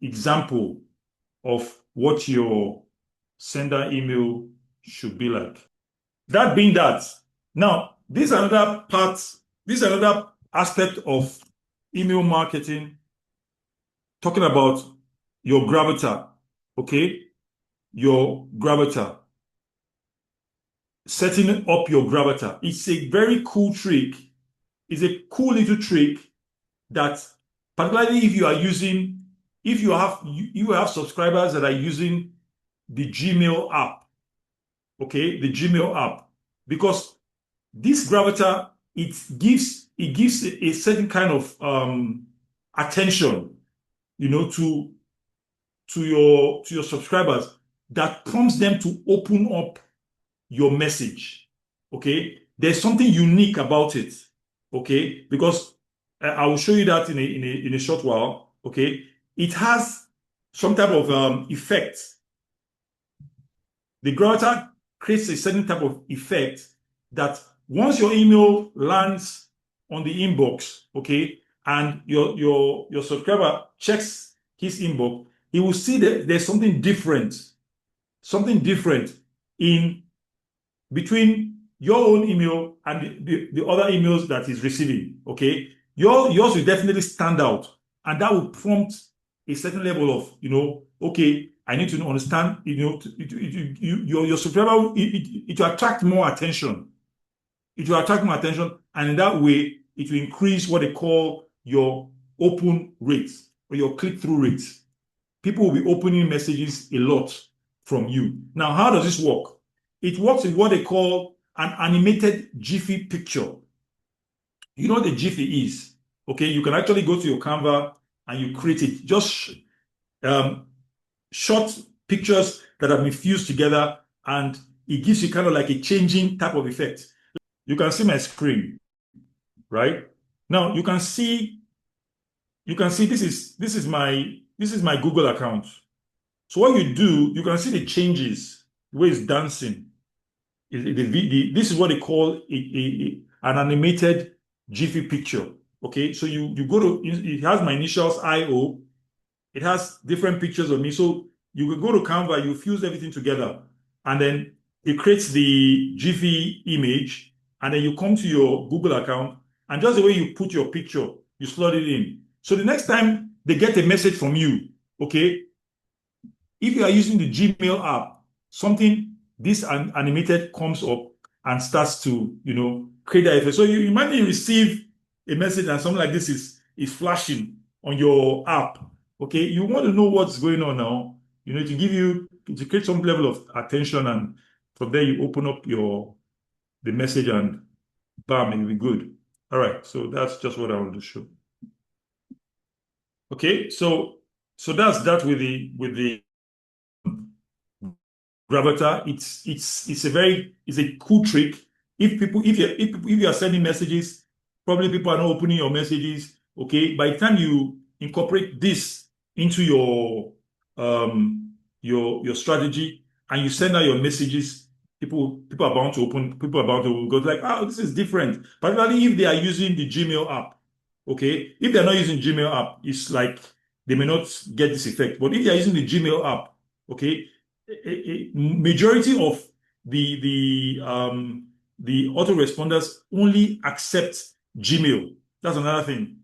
example of what your sender email should be like. That being that, now this is another aspect of email marketing, talking about your gravatar, okay? Your gravatar. Setting up your gravatar. It's a very cool trick. It's a cool little trick that, particularly if you have subscribers that are using the Gmail app, okay, the Gmail app, because this gravatar, it gives a certain kind of attention, to your subscribers, that prompts them to open up your message. Okay, there's something unique about it. Okay, because I will show you that in a short while. Okay, it has some type of effect. The gravatar creates a certain type of effect that once your email lands on the inbox, okay, and your subscriber checks his inbox, he will see that there's something different in between your own email and the other emails that he's receiving. Okay, yours will definitely stand out, and that will prompt a certain level of, okay, I need to understand, your subscriber, it will attract more attention. It will attract more attention, and in that way, it will increase what they call your open rates or your click-through rates. People will be opening messages a lot from you. Now, how does this work? It works with what they call an animated Jiffy picture. You know what a Jiffy is? Okay, you can actually go to your Canva and you create it. Just short pictures that have been fused together, and it gives you kind of like a changing type of effect. You can see my screen, right? Now you can see this is my this is my Google account. So what you do, you can see the changes, the way it's dancing. This is what they call an animated Jiffy picture. Okay, so you go to, it has my initials IO. It has different pictures of me. So you will go to Canva, you fuse everything together, and then it creates the Jiffy image, and then you come to your Google account, and just the way you put your picture, you slot it in. So the next time they get a message from you, okay, if you are using the Gmail app, something this animated comes up and starts to, create that effect. So you imagine you receive a message and something like this is flashing on your app. Okay, you want to know what's going on now, to create some level of attention, and from there you open up the message and bam, it'll be good. All right, so that's just what I want to show. Okay, so that's that with the Gravatar. It's a cool trick. If you are sending messages, probably people are not opening your messages. Okay, by the time you incorporate this into your strategy and you send out your messages, people are bound to open. People are bound to go like, oh, this is different. Particularly if they are using the Gmail app. Okay, if they're not using Gmail app, it's like they may not get this effect. But if they are using the Gmail app, okay, a majority of the autoresponders only accept Gmail. That's another thing.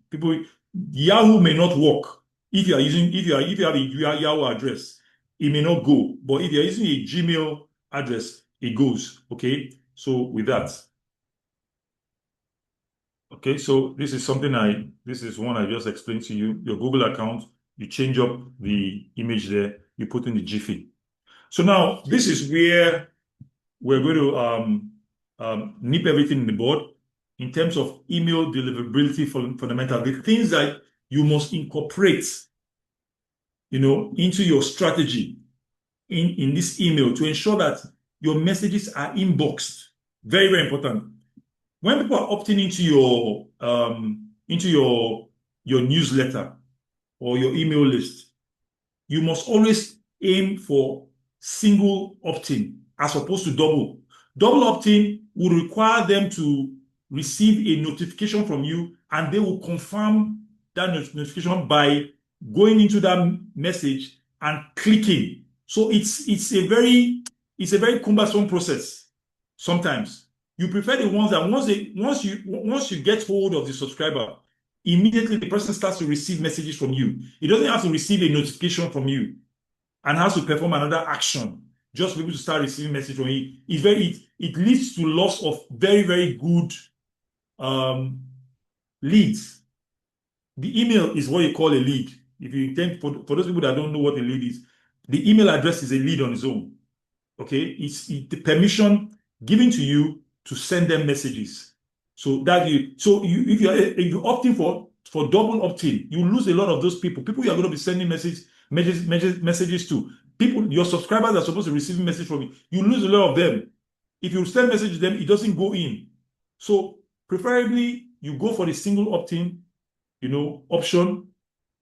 Yahoo may not work if you have a Yahoo address, it may not go. But if you're using a Gmail address, it goes. Okay, so with that. Okay, so this is one I just explained to you. Your Google account, you change up the image there, you put in the Jiffy. So now this is where we're going to nip everything in the bud in terms of email deliverability fundamental. The things that you must incorporate, into your strategy in this email to ensure that your messages are inboxed. Very, very important. When people are opting into your newsletter or your email list, you must always aim for single opt-in as opposed to double. Double opt-in will require them to receive a notification from you, and they will confirm that notification by going into that message and clicking. So it's a very cumbersome process. Sometimes you prefer the ones that once you get hold of the subscriber, immediately the person starts to receive messages from you. It doesn't have to receive a notification from you and has to perform another action just to be able to start receiving message from you. It leads to loss of very, very good leads. The email is what you call a lead. If you intend, for those people that don't know what a lead is, the email address is a lead on its own. Okay, it's the permission given to you to send them messages. So if you're opting for double opt-in, you lose a lot of those people you are going to be sending messages to. People, your subscribers are supposed to receive a message from you lose a lot of them. If you send message to them, it doesn't go in. So preferably you go for the single opt-in option.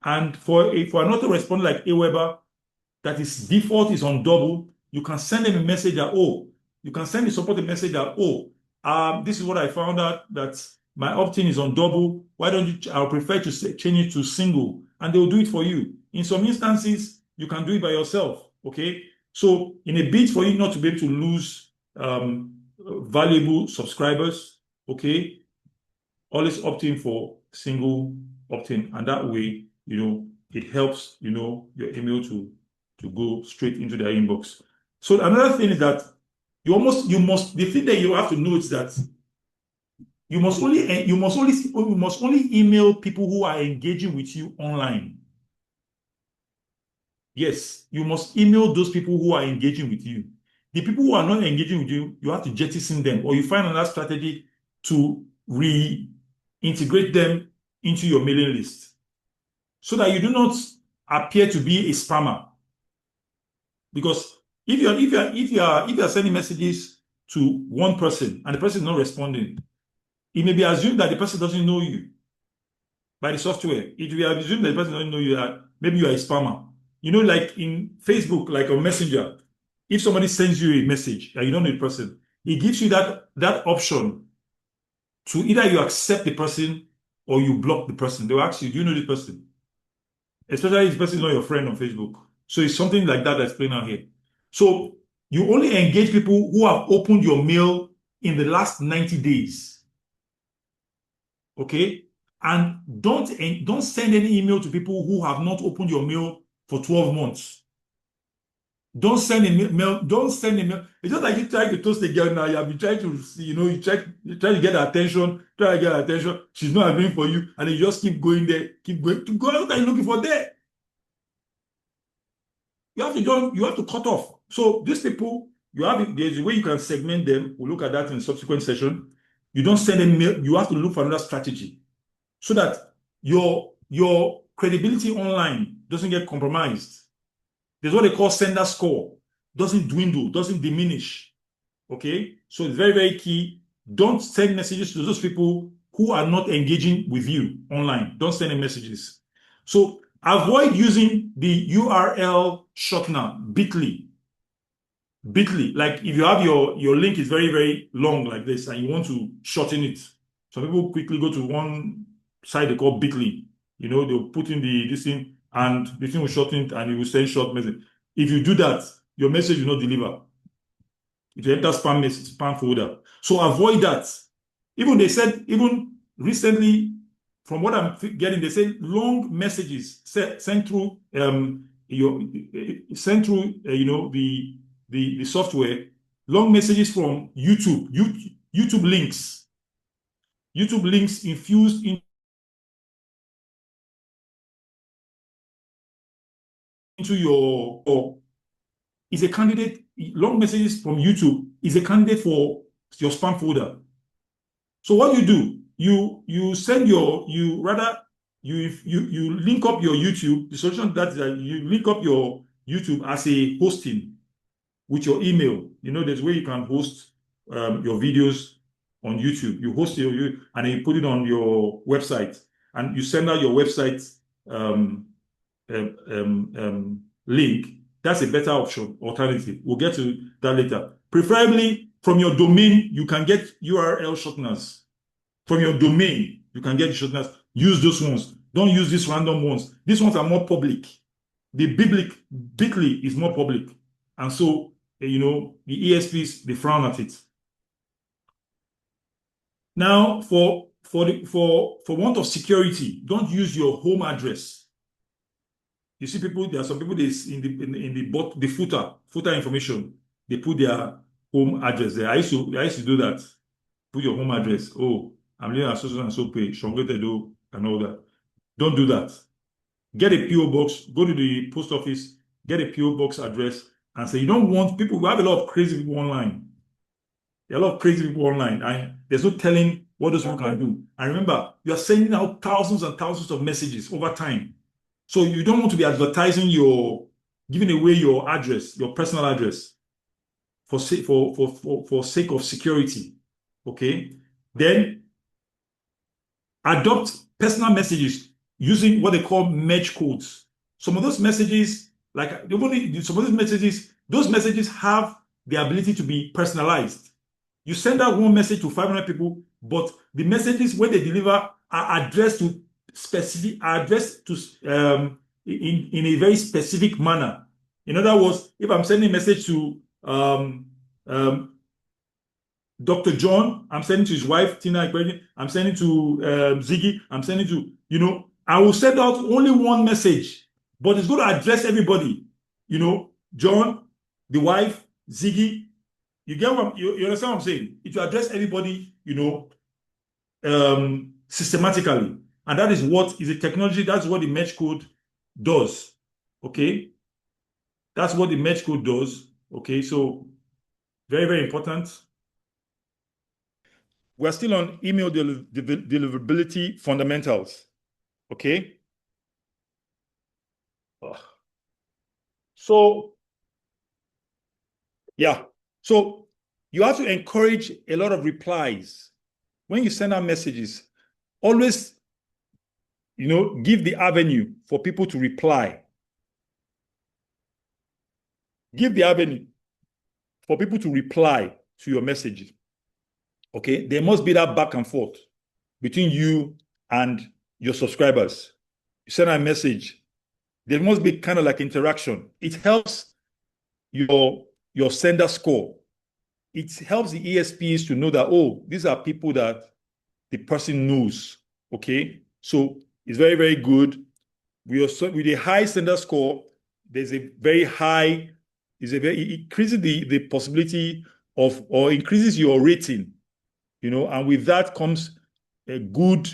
And for an autoresponder like Aweber, that is default is on double, you can send them a message that, you can send the support a message that, this is what I found out, that my opt-in is on double. Why don't you, I'll prefer to change it to single, and they'll do it for you. In some instances, you can do it by yourself, okay? So in a bid for you not to be able to lose valuable subscribers, okay, always opt in for single opt-in, and that way, it helps, your email to go straight into their inbox. So another thing is that the thing that you have to know is that you must only email people who are engaging with you online. Yes, you must email those people who are engaging with you. The people who are not engaging with you, you have to jettison them, or you find another strategy to reintegrate them into your mailing list so that you do not appear to be a spammer. Because if you are sending messages to one person and the person is not responding, it may be assumed that the person doesn't know you by the software. It will be assumed that the person doesn't know you. maybe you are a spammer. You know, like in Facebook, like on Messenger, if somebody sends you a message and you don't know the person, it gives you that option to either you accept the person or you block the person. They'll ask you, do you know this person? Especially if this person is not your friend on Facebook. So it's something like that that's playing out here. So you only engage people who have opened your mail in the last 90 days. Okay? And don't send any email to people who have not opened your mail for 12 months. Don't send a mail. Don't send a mail. It's just like you trying to toast a girl now. You have been trying to, you try to get her attention, try to get her attention. She's not agreeing for you, and you just keep going there, keep going. To go out and looking for there. You have to cut off. So these people, there's a way you can segment them. We'll look at that in subsequent session. You don't send them mail. You have to look for another strategy so that your credibility online doesn't get compromised. There's what they call sender score. Doesn't dwindle, doesn't diminish. Okay? So it's very, very key. Don't send messages to those people who are not engaging with you online. Don't send them messages. So avoid using the URL shortener, bit.ly. Bit.ly, like if you have your link is very, very long like this and you want to shorten it. Some people quickly go to one site they call bit.ly. They'll put in this thing and the thing will shorten it and it will send short message. If you do that, your message will not deliver. It will enter spam folder. So avoid that. Even recently, from what I'm getting, they say long messages sent through the software, long messages from YouTube links. YouTube links infused into your is a candidate. Long messages from YouTube is a candidate for your spam folder. So what you do, you link up your YouTube. The solution that you link up your YouTube as a hosting with your email. There's a way you can host your videos on YouTube. You host and then you put it on your website, and you send out your website link. That's a better alternative. We'll get to that later. Preferably from your domain, you can get URL shorteners. From your domain, you can get shorteners. Use those ones. Don't use these random ones. These ones are more public. The bit.ly is more public. And so, the ESPs, they frown at it. Now, for want of security, don't use your home address. You see there are some people in the footer information, they put their home address there. I used to do that. Put your home address. Oh, I'm living at so and so pay, Shongotedo, and all that. Don't do that. Get a PO box, go to the post office, get a PO box address, and say you don't want people. We have a lot of crazy people online. There are a lot of crazy people online, and there's no telling what those people can do. And remember, you are sending out thousands and thousands of messages over time. So you don't want to be advertising giving away your address, your personal address, for sake of security. Okay? Then adopt personal messages using what they call merge codes. Some of those messages, those messages have the ability to be personalized. You send out one message to 500 people, but the messages when they deliver are addressed to in a very specific manner. In other words, if I'm sending a message to Dr. John, I'm sending to his wife, Tina, I'm sending to Ziggy, I'm sending to, I will send out only one message, but it's going to address everybody. John, the wife, Ziggy. You get you understand what I'm saying? It will address everybody, systematically. And that is what is a technology, that's what the merge code does. Okay? That's what the merge code does. Okay, so very, very important. We're still on email deliverability fundamentals. Okay? So, yeah. So you have to encourage a lot of replies. When you send out messages, always give the avenue for people to reply. Give the avenue for people to reply to your messages. Okay, there must be that back and forth between you and your subscribers. You send a message, there must be kind of like interaction. It helps your sender score. It helps the ESPs to know that, oh, these are people that the person knows. Okay, so it's very, very good. With a high sender score, there's a very high, it increases the possibility of, or increases your rating, and with that comes a good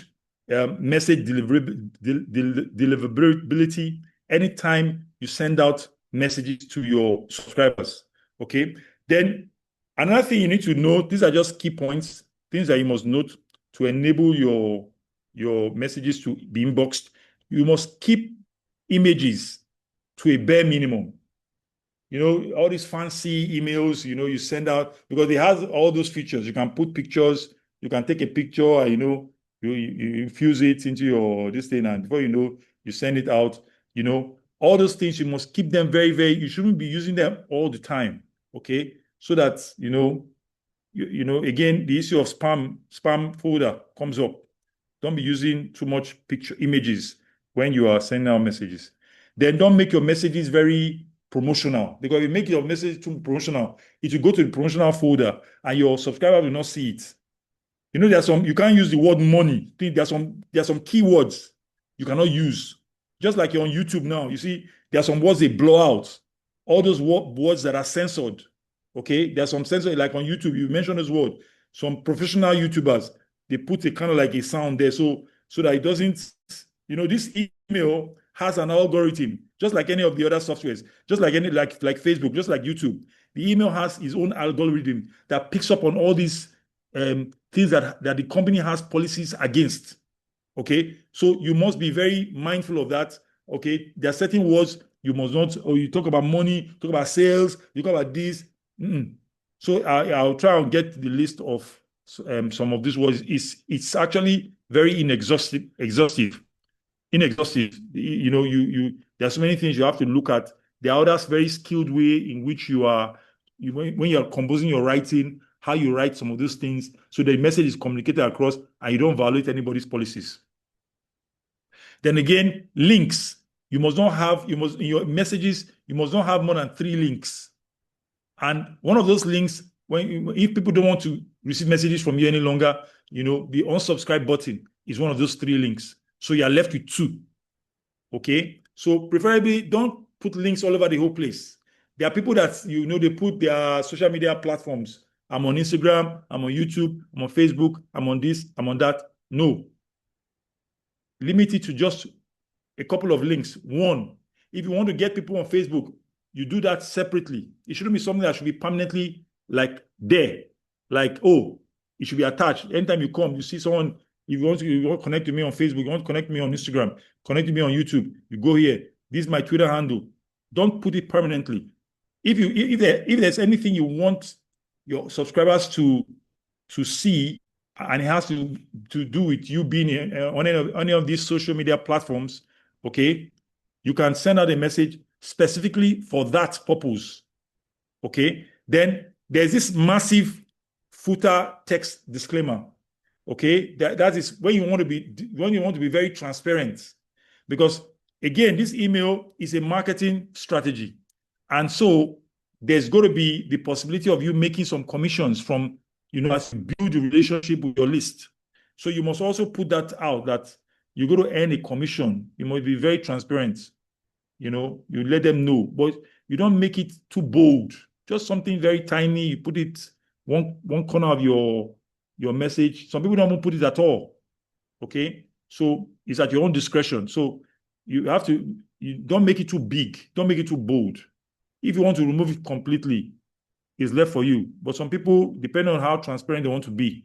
message deliverability anytime you send out messages to your subscribers. Okay. Then another thing you need to know, these are just key points, things that you must note to enable your messages to be inboxed. You must keep images to a bare minimum. All these fancy emails, you send out, because it has all those features. You can put pictures, you can take a picture, and, you infuse it into this thing, and before you know, you send it out. All those things, you must keep them very, very, you shouldn't be using them all the time. Okay. So that, again, the issue of spam folder comes up. Don't be using too much images when you are sending out messages. Then don't make your messages very promotional, because if you make your message too promotional, it will go to the promotional folder and your subscriber will not see it. You can't use the word money. There are some keywords you cannot use. Just like you're on YouTube now, you see there are some words they blow out. All those words that are censored. Okay, there's some censored, like on YouTube, you mentioned this word. Some professional YouTubers, they put a kind of like a sound there so that it doesn't, this email has an algorithm, just like any of the other softwares, just like like Facebook, just like YouTube. The email has its own algorithm that picks up on all these things that the company has policies against. Okay, so you must be very mindful of that. Okay, there are certain words you must not, or you talk about money, talk about sales, you talk about this. So I'll try and get the list of some of these words. It's actually very inexhaustive. There's so many things you have to look at. There are others very skilled way in which when you're composing your writing, how you write some of those things, so the message is communicated across and you don't violate anybody's policies. Then again, links. In your messages, you must not have more than 3 links. And one of those links, if people don't want to receive messages from you any longer, the unsubscribe button is one of those 3 links. So you are left with 2. Okay. So preferably don't put links all over the whole place. There are people that, they put their social media platforms. I'm on Instagram, I'm on YouTube, I'm on Facebook, I'm on this, I'm on that. No. Limit it to just a couple of links. 1, if you want to get people on Facebook, you do that separately. It shouldn't be something that should be permanently like there. Like, oh, it should be attached. Anytime you come, you see someone, if you want to connect to me on Facebook, you want to connect me on Instagram, connect to me on YouTube, you go here. This is my Twitter handle. Don't put it permanently. If there's anything you want your subscribers to see, and it has to do with you being on any of these social media platforms, okay, you can send out a message specifically for that purpose. Okay, then there's this massive footer text disclaimer. Okay, that is when you want to be very transparent, because again, this email is a marketing strategy, and so there's going to be the possibility of you making some commissions from, as you build a relationship with your list. So you must also put that out, that you're going to earn a commission. You must be very transparent. You let them know, but you don't make it too bold. Just something very tiny. You put it one corner of your message. Some people don't even put it at all. Okay, so it's at your own discretion. So you don't make it too big. Don't make it too bold. If you want to remove it completely, it's left for you. But some people, depending on how transparent they want to be,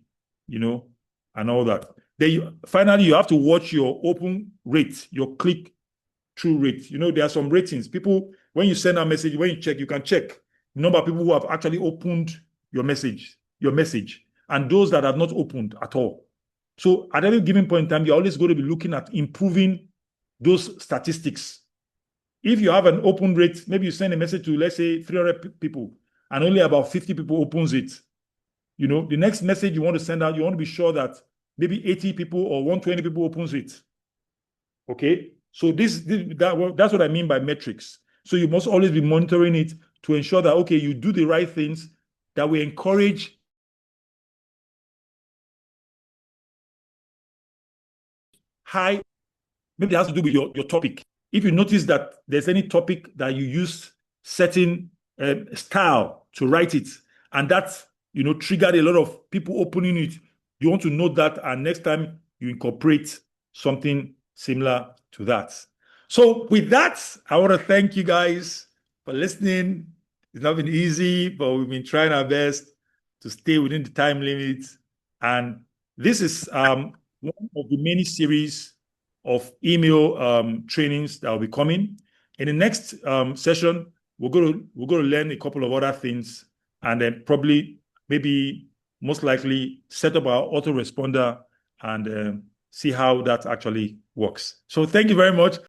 and all that. Then finally, you have to watch your open rate, your click-through rate. There are some ratings. People, when you send a message, when you check, you can check the number of people who have actually opened your message, and those that have not opened at all. So at every given point in time, you're always going to be looking at improving those statistics. If you have an open rate, maybe you send a message to, let's say, 300 people, and only about 50 people opens it. You know, the next message you want to send out, you want to be sure that maybe 80 people or 120 people opens it. Okay, so that's what I mean by metrics. So you must always be monitoring it to ensure that, okay, you do the right things that will encourage high. Maybe it has to do with your topic. If you notice that there's any topic that you use certain style to write it, and that, you know, triggered a lot of people opening it, you want to note that, and next time you incorporate something similar to that. So with that, I want to thank you guys for listening. It's not been easy, but we've been trying our best to stay within the time limits. And this is one of the many series of email trainings that will be coming. In the next session, we're going to learn a couple of other things, and then probably, maybe most likely, set up our autoresponder and see how that actually works. So thank you very much.